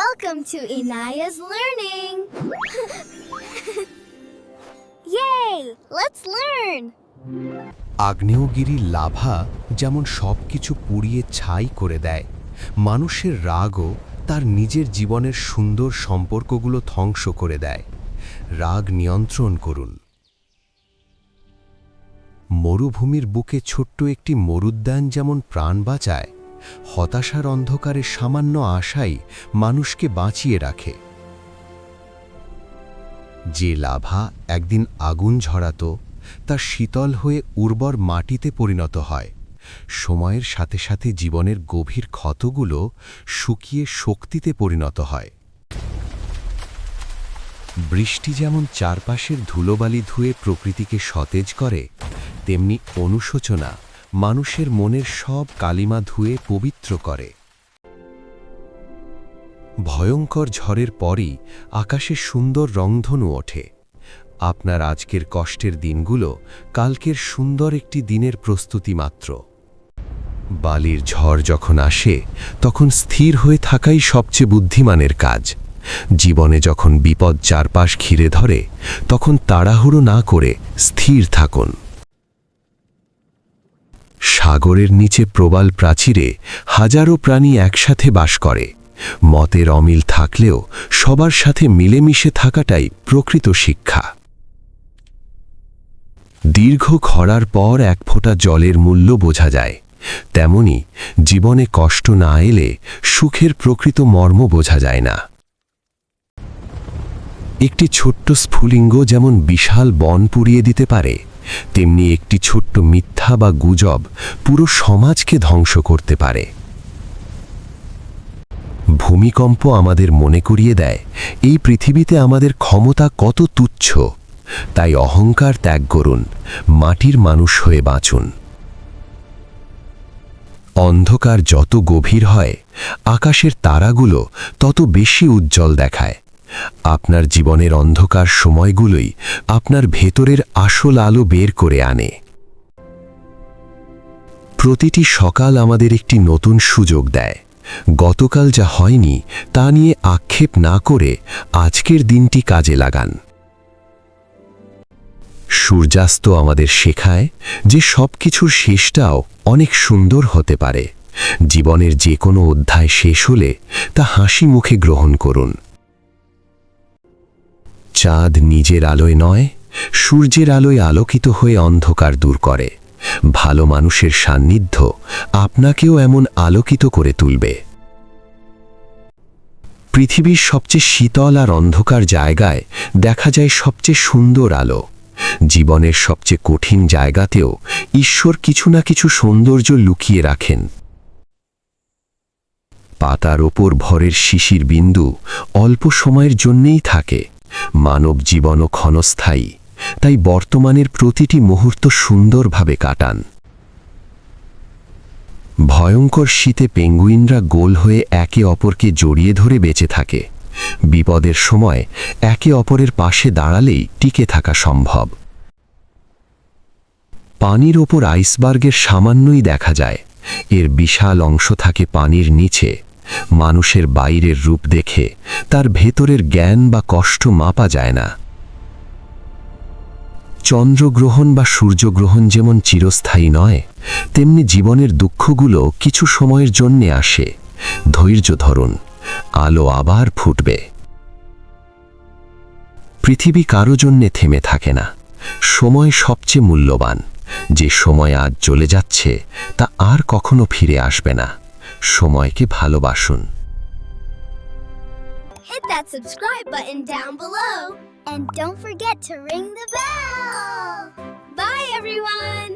Welcome to Inaya's Learning! Yay! Let's learn! আগ্নেয়গিরির lava যেমন সবকিছু পুড়িয়ে ছাই করে দেয়, মানুষের রাগও তার নিজের জীবনের সুন্দর সম্পর্কগুলো ধ্বংস করে দেয়। রাগ নিয়ন্ত্রণ করুন। মরুভূমির বুকে ছোট্ট একটি মরুদ্যান যেমন প্রাণ বাঁচায়, হতাশার অন্ধকারে সামান্য আশাই মানুষকে বাঁচিয়ে রাখে। যে লাভা একদিন আগুন ঝরাতো, তা শীতল হয়ে উর্বর মাটিতে পরিণত হয়। সময়ের সাথে সাথে জীবনের গভীর ক্ষতগুলো শুকিয়ে শক্তিতে পরিণত হয়। বৃষ্টি যেমন চারপাশের ধুলোবালি ধুয়ে প্রকৃতিকে সতেজ করে, তেমনি অনুশোচনা মানুষের মনের সব কালিমা ধুয়ে পবিত্র করে। ভয়ঙ্কর ঝড়ের পরই আকাশে সুন্দর রংধনু ওঠে। আপনার আজকের কষ্টের দিনগুলো কালকের সুন্দর একটি দিনের প্রস্তুতি মাত্র। বালির ঝড় যখন আসে, তখন স্থির হয়ে থাকাই সবচেয়ে বুদ্ধিমানের কাজ। জীবনে যখন বিপদ চারপাশ ঘিরে ধরে, তখন তাড়াহুড়ো না করে স্থির থাকুন। সাগরের নিচে প্রবাল প্রাচীরে হাজারো প্রাণী একসাথে বাস করে। মতের অমিল থাকলেও সবার সাথে মিলেমিশে থাকাটাই প্রকৃত শিক্ষা। দীর্ঘ খরার পর এক ফোঁটা জলের মূল্য বোঝা যায়, তেমনি জীবনে কষ্ট না এলে সুখের প্রকৃত মর্ম বোঝা যায় না। একটি ছোট্ট স্ফুলিঙ্গ যেমন বিশাল বন পুড়িয়ে দিতে পারে, তেমনি একটি ছোট্ট মিথ্যা বা গুজব পুরো সমাজকে ধ্বংস করতে পারে। ভূমিকম্প আমাদের মনে করিয়ে দেয় এই পৃথিবীতে আমাদের ক্ষমতা কত তুচ্ছ। তাই অহংকার ত্যাগ করুন, মাটির মানুষ হয়ে বাঁচুন। অন্ধকার যত গভীর হয়, আকাশের তারাগুলো তত বেশি উজ্জ্বল দেখায়। আপনার জীবনের অন্ধকার সময়গুলোই আপনার ভেতরের আসল আলো বের করে আনে। প্রতিটি সকাল আমাদের একটি নতুন সুযোগ দেয়। গতকাল যা হয়নি তা নিয়ে আক্ষেপ না করে আজকের দিনটি কাজে লাগান। সূর্যাস্ত আমাদের শেখায় যে সবকিছুর শেষটাও অনেক সুন্দর হতে পারে। জীবনের যে কোনো অধ্যায় শেষ হলে তা হাসি মুখে গ্রহণ করুন। চাঁদ নিজের আলোয় নয়, সূর্যের আলোয় আলোকিত হয়ে অন্ধকার দূর করে। ভালো মানুষের সান্নিধ্য আপনাকেও এমন আলোকিত করে তুলবে। পৃথিবীর সবচেয়ে শীতল আর অন্ধকার জায়গায় দেখা যায় সবচেয়ে সুন্দর আলো। জীবনের সবচেয়ে কঠিন জায়গাতেও ঈশ্বর কিছু না কিছু সৌন্দর্য লুকিয়ে রাখেন। পাতার ওপর ভরের শিশির বিন্দু অল্প সময়ের জন্যেই থাকে। মানব জীবনও ক্ষণস্থায়ী, তাই বর্তমানের প্রতিটি মুহূর্ত সুন্দরভাবে কাটান। ভয়ঙ্কর শীতে পেঙ্গুইনরা গোল হয়ে একে অপরকে জড়িয়ে ধরে বেঁচে থাকে। বিপদের সময় একে অপরের পাশে দাঁড়ালেই টিকে থাকা সম্ভব। পানির ওপর আইসবার্গের সামান্যই দেখা যায়, এর বিশাল অংশ থাকে পানির নিচে। মানুষের বাইরের রূপ দেখে তার ভেতরের জ্ঞান বা কষ্ট মাপা যায় না। চন্দ্রগ্রহণ বা সূর্যগ্রহণ যেমন চিরস্থায়ী নয়, তেমনি জীবনের দুঃখগুলো কিছু সময়ের জন্যে আসে। ধৈর্য ধরুন, আলো আবার ফুটবে। পৃথিবী কারো জন্যে থেমে থাকে না। সময় সবচেয়ে মূল্যবান। যে সময় আজ চলে যাচ্ছে তা আর কখনো ফিরে আসবে না। সময়কে ভালোবাসুন। Hit that subscribe button down below. And don't forget to ring the bell. Bye, everyone!